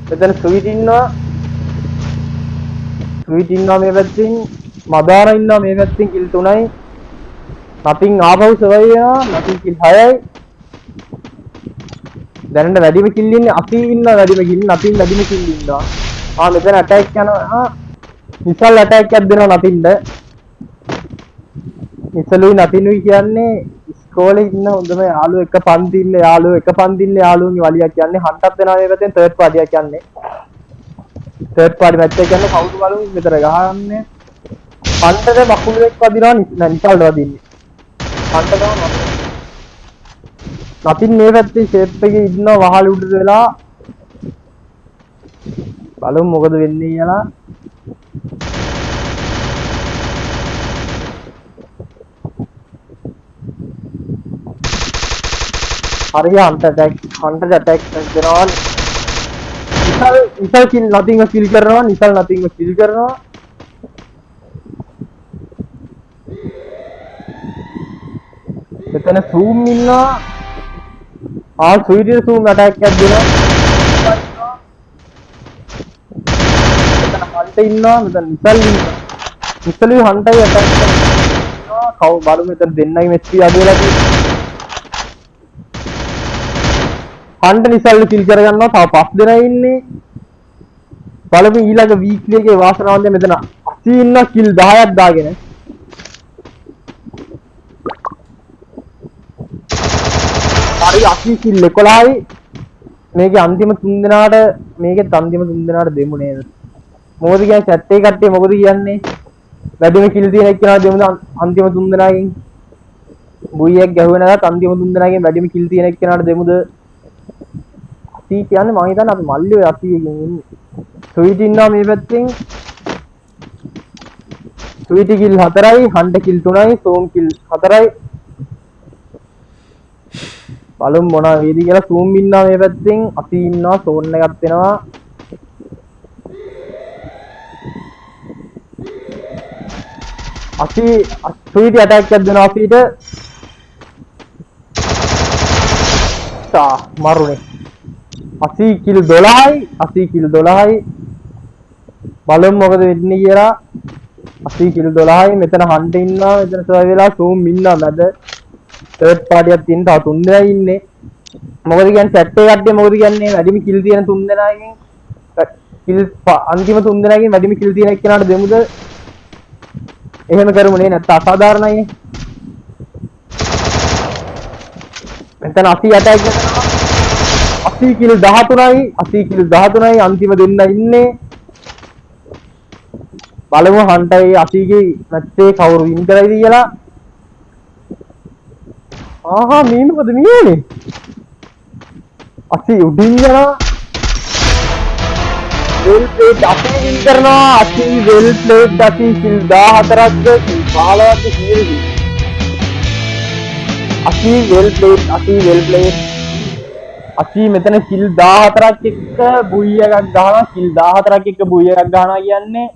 මෙතන ස්වීට් ඉන්නවා. ස්වීට් ඉන්නවා මේ පැත්තෙන්. මදාන ඉන්නවා මේ පැත්තෙන් කිල් 3යි. නතින් ආපහු සර්වයි වෙනවා. නතින් කිල් 6යි. දැනට වැඩිම කිල් ඉන්නේ 80 ඉන්නවා වැඩිම කිල්. නතින් වැඩිම කිල් ඉන්නවා. මෙතන ඇටැක් යනවා. මිසල් ඇටැක් එකක් දෙනවා නතින්ද. මිසලුයි නතිනුයි කියන්නේ ඉස්කෝලේ ඉන්න හොඳම යාළුවෝ එක පන්ති ඉන්න යාළුවෝ එක පන්ති ඉන්න යාළුවන්ගේ වලියක් කියන්නේ හන්ටක් දෙනවා මේ පැත්තෙන් තර්ඩ් පාටියක් කියන්නේ. තර්ඩ් පාටි මැච් එක කියන්නේ කවුරු බලමු මෙතන ගහන්නේ. හන්ටද මකුලෙක් වදිනවා නිසල්ද වදින්නේ. හන්ට තමයි නතින් මේ පැත්තේ ෂේප් එකේ ඉන්නවා වහල උඩට වෙලා. බලමු මොකද වෙන්නේ කියලා. හරිය හන්ට ඇටැක් දෙනවා. නිසල් කිල් නතින්ව කිල් කරනවා. නිසල් නතින්ව කිල් කරනවා. මෙතන සූම් ඉන්නවා. ස්වීටි සූම් ඇටැක් එකක් දෙනවා. මෙතන හන්ට ඉන්නවා. මෙතන නිසල් ඉන්නවා. නිසලුයි හන්ටයි ඇටැක් කරනවා. කවු බලමු මෙතන දෙන්නයි මෙච්චි අදලා තියෙන්නේ. හන්ට නිසල්ල කිල් කරගන්නවා. තව 5 දෙනා ඉන්නේ. බලමු ඊළඟ වීක්ලි එකේ වාසනාවන්තය මෙතන 80 ඉන්න කිල් 10ක් දාගෙන. හරි 80 කිල් 11යි. මේකේ අන්තිම 3 දෙනාට මේකෙත් අන්තිම 3 දෙනාට දෙමු නේද? මොකද කියන්නේ chat එකේ කට්ටිය මොකද කියන්නේ? වැඩිම කිල් තියෙන එක්කෙනා දෙමුද අන්තිම 3 දෙනාගෙන්? බුයියක් ගැහුවේ නැත්නම් අන්තිම 3 දෙනාගෙන් වැඩිම කිල් තියෙන එක්කෙනාට දෙමුද? කියන්නේ මම හිතන්නේ අපි මල්ලි ඔය 80 එකකින් ඉන්නේ. ස්වීට් ඉන්නවා මේ පැත්තෙන්. ස්වීට් කිල් 4යි, හන්ට කිල් 3යි, සෝම් කිල් 4යි. බලමු මොනවා වේද කියලා. සූම් ඉන්නවා මේ පැත්තෙන් 80 ඉන්නවා. සෝන් එකක් වෙනවා. ස්වීට් ඇටැක් එකක් දෙනවා 80ට. මරුනේ. 80 කිල් 12යි 80 කිල් 12යි. බලමු මොකද වෙන්නේ කියලා. 80 කිල් 12යි. මෙතන හන්ට ඉන්නවා. මෙතන සර්වයි වෙලා සූම් ඉන්නවා මැද. තර්ඩ් පාටියක් තියෙන තව 3 දෙනා ඉන්නේ. මොකද කියන්නේ chat එකේ කට්ටිය මොකද කියන්නේ වැඩිම කිල් තියෙන 3 දෙනාගෙන් කිල් අන්තිම 3 දෙනාගෙන් වැඩිම කිල් තියෙන එක්කෙනාට දෙමුද? එහෙම කරමු නේ නැත්නම් අසාධාරණයි. මෙතන 80 ඇටැක් කරනවා. 80 කිල් 13යි 80 කිල් 13යි අන්තිම දෙන්න ඉන්නේ. බලමු හන්ටයි 80 ගේ මැච් එක කවුරු වින් කරයිද කියලා. මේ මොකද මියන්නේ? 80 උඩින් යනවා. වෙල් ප්ලේට් 80 වින් කරනවා. 80 වෙල් ප්ලේට් 80 කිල් 14ක් 15ක් කීයද? 80 වෙල් ප්ලේට් 80 වෙල් ප්ලේට් 80 මෙතන කිල් 14ක් එක්ක බුයි එකක් ගහනවා. කිල් 14ක් එක්ක බුයි එකක් ගහනවා කියන්නේ